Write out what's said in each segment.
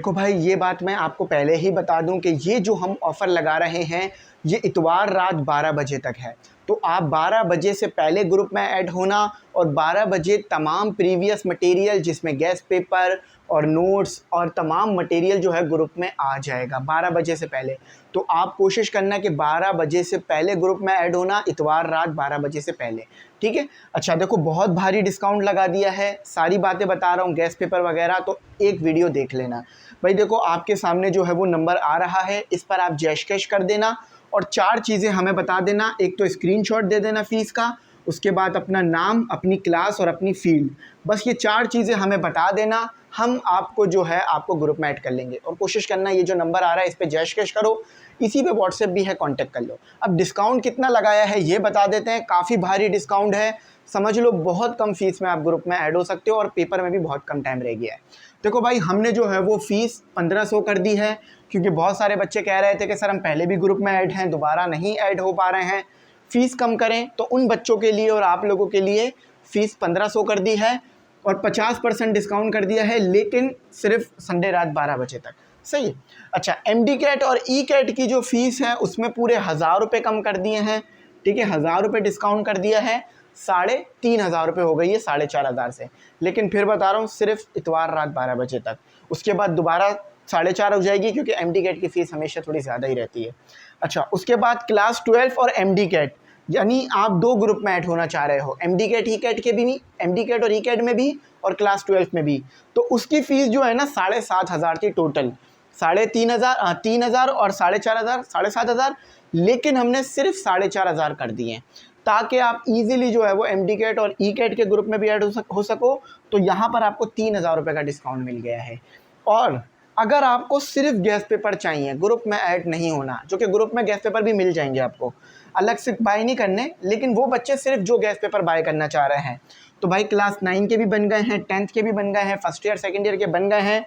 देखो भाई, ये बात मैं आपको पहले ही बता दूं कि ये जो हम ऑफ़र लगा रहे हैं ये इतवार रात 12 बजे तक है। तो आप 12 बजे से पहले ग्रुप में ऐड होना और 12 बजे तमाम प्रीवियस मटेरियल जिसमें गेस्ट पेपर और नोट्स और तमाम मटेरियल जो है ग्रुप में आ जाएगा 12 बजे से पहले। तो आप कोशिश करना कि 12 बजे से पहले ग्रुप में ऐड होना, इतवार रात 12 बजे से पहले, ठीक है। अच्छा देखो, बहुत भारी डिस्काउंट लगा दिया है, सारी बातें बता रहा हूँ, गेस्ट पेपर वगैरह, तो एक वीडियो देख लेना भाई। देखो आपके सामने जो है वो नंबर आ रहा है, इस पर आप जैश कैश कर देना और 4 चीज़ें हमें बता देना। एक तो स्क्रीनशॉट दे देना फ़ीस का, उसके बाद अपना नाम, अपनी क्लास और अपनी फ़ील्ड, बस ये 4 चीज़ें हमें बता देना। हम आपको जो है आपको ग्रुप में ऐड कर लेंगे। और कोशिश करना ये जो नंबर आ रहा है इस पर जैश कैश करो, इसी पे व्हाट्सएप भी है, कांटेक्ट कर लो। अब डिस्काउंट कितना लगाया है ये बता देते हैं। काफ़ी भारी डिस्काउंट है, समझ लो बहुत कम फ़ीस में आप ग्रुप में ऐड हो सकते हो और पेपर में भी बहुत कम टाइम रह गया है। देखो भाई, हमने जो है वो फ़ीस 1500 कर दी है, क्योंकि बहुत सारे बच्चे कह रहे थे कि सर हम पहले भी ग्रुप में ऐड हैं, दोबारा नहीं ऐड हो पा रहे हैं, फ़ीस कम करें। तो उन बच्चों के लिए और आप लोगों के लिए फ़ीस 1500 कर दी है और 50% डिस्काउंट कर दिया है, लेकिन सिर्फ संडे रात 12 बजे तक, सही है। अच्छा, एमडी कैट और ई कैट की जो फ़ीस है उसमें पूरे 1000 रुपये कम कर दिए हैं, ठीक है। 1000 रुपये डिस्काउंट कर दिया है, 3500 रुपये हो गई है 4500 से। लेकिन फिर बता रहा हूँ, सिर्फ इतवार रात 12 बजे तक, उसके बाद दोबारा 4.5 हो जाएगी, क्योंकि एमडी कैट की फ़ीस हमेशा थोड़ी ज़्यादा ही रहती है। अच्छा, उसके बाद क्लास 12 और एमडी कैट, यानी आप 2 ग्रुप में ऐड होना चाह रहे हो, एमडी कैट ई कैट के भी नहीं, एमडी कैट और ई कैट में भी और क्लास 12 में भी, तो उसकी फ़ीस जो है ना 7500 थी टोटल, 3000 और 4500, 7500, लेकिन हमने सिर्फ 4500 कर दिए हैं, ताकि आप इजीली जो है वो एमडी कैट और ई कैट के ग्रुप में भी ऐड हो सको। तो यहाँ पर आपको 3000 रुपये का डिस्काउंट मिल गया है। और अगर आपको सिर्फ गेस्ट पेपर चाहिए, ग्रुप में ऐड नहीं होना, जो कि ग्रुप में गेस्ट पेपर भी मिल जाएंगे आपको, अलग से बाय नहीं करने, लेकिन वो बच्चे सिर्फ जो गेस्ट पेपर बाय करना चाह रहे हैं, तो भाई क्लास 9 के भी बन गए हैं, 10th के भी बन गए हैं, फर्स्ट ईयर सेकेंड ईयर के बन गए हैं।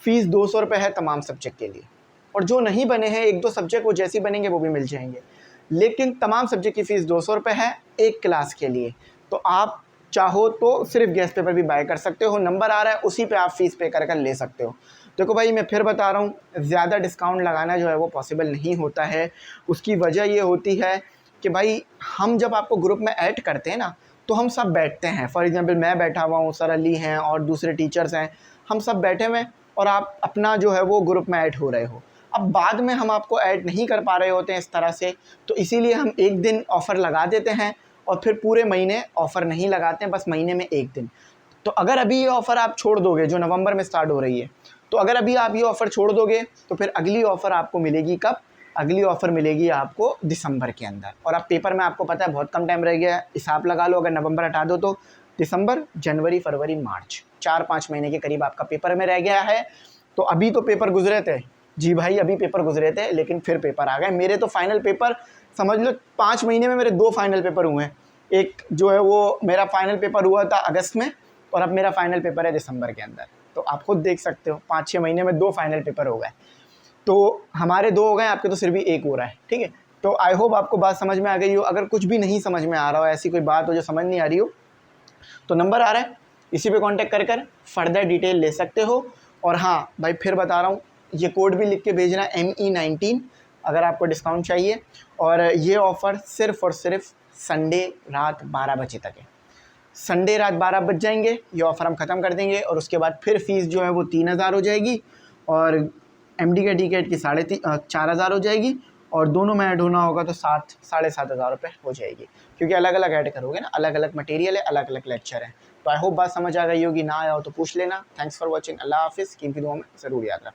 फ़ीस 200 रुपये है तमाम सब्जेक्ट के लिए, और जो नहीं बने हैं 1-2 सब्जेक्ट वो जैसे बनेंगे वो भी मिल जाएंगे, लेकिन तमाम सब्जेक्ट की फ़ीस 200 रुपये है एक क्लास के लिए। तो आप चाहो तो सिर्फ गेस्ट पेपर भी बाय कर सकते हो, नंबर आ रहा है उसी पे आप फ़ीस पे कर ले सकते हो। देखो भाई, मैं फिर बता रहा हूँ, ज़्यादा डिस्काउंट लगाना जो है वो पॉसिबल नहीं होता है। उसकी वजह ये होती है कि भाई हम जब आपको ग्रुप में ऐड करते हैं ना, तो हम सब बैठते हैं, फॉर एग्ज़ाम्पल मैं बैठा हुआ हूँ, सर अली हैं और दूसरे टीचर्स हैं, हम सब बैठे हुए हैं और आप अपना जो है वो ग्रुप में ऐड हो रहे हो। अब बाद में हम आपको ऐड नहीं कर पा रहे होते हैं इस तरह से, तो इसीलिए हम एक दिन ऑफ़र लगा देते हैं और फिर पूरे महीने ऑफ़र नहीं लगाते हैं, बस महीने में एक दिन। तो अगर अभी ये ऑफ़र आप छोड़ दोगे, जो नवंबर में स्टार्ट हो रही है, तो अगर अभी आप ये ऑफ़र छोड़ दोगे तो फिर अगली ऑफ़र आपको मिलेगी कब? अगली ऑफ़र मिलेगी आपको दिसंबर के अंदर। और अब पेपर में आपको पता है बहुत कम टाइम रह गया है, हिसाब लगा लो, अगर नवंबर हटा दो तो दिसंबर, जनवरी, फरवरी, मार्च, 4-5 महीने के करीब आपका पेपर में रह गया है। तो अभी तो पेपर गुजरे थे, जी भाई अभी पेपर गुजरे थे, लेकिन फिर पेपर आ गए। मेरे तो फाइनल पेपर समझ लो 5 महीने में मेरे 2 फाइनल पेपर हुए हैं। एक जो है वो मेरा फाइनल पेपर हुआ था अगस्त में, और अब मेरा फाइनल पेपर है दिसंबर के अंदर। तो आप खुद देख सकते हो 5-6 महीने में 2 फाइनल पेपर हो गए। तो हमारे 2 हो गए, आपके तो सिर्फ भी 1 हो रहा है, ठीक है। तो आई होप आपको बात समझ में आ गई हो। अगर कुछ भी नहीं समझ में आ रहा हो, ऐसी कोई बात हो जो समझ नहीं आ रही हो, तो नंबर आ रहा है, इसी पे कांटेक्ट कर फर्दर डिटेल ले सकते हो। और हाँ भाई, फिर बता रहा हूँ, ये कोड भी लिख के भेजना ME19 अगर आपको डिस्काउंट चाहिए। और ये ऑफ़र सिर्फ़ और सिर्फ संडे रात 12 बजे तक है। संडे रात 12 बज जाएंगे, ये ऑफ़र हम ख़त्म कर देंगे, और उसके बाद फिर फ़ीस जो है वो 3000 हो जाएगी, और एमडी कैट डी कैट की 4000 हो जाएगी, और दोनों में ऐड होना होगा तो 7-7500 रुपये हो जाएगी, क्योंकि अलग अलग ऐड करोगे ना, अलग अलग मटेरियल है, अलग अलग लेक्चर है। तो आई होप बात समझ आ गई होगी, ना आया हो तो पूछ लेना। थैंक्स फॉर वॉचिंग, अल्लाह हाफिज़, कीमती दुआ में ज़रूर याद रखना।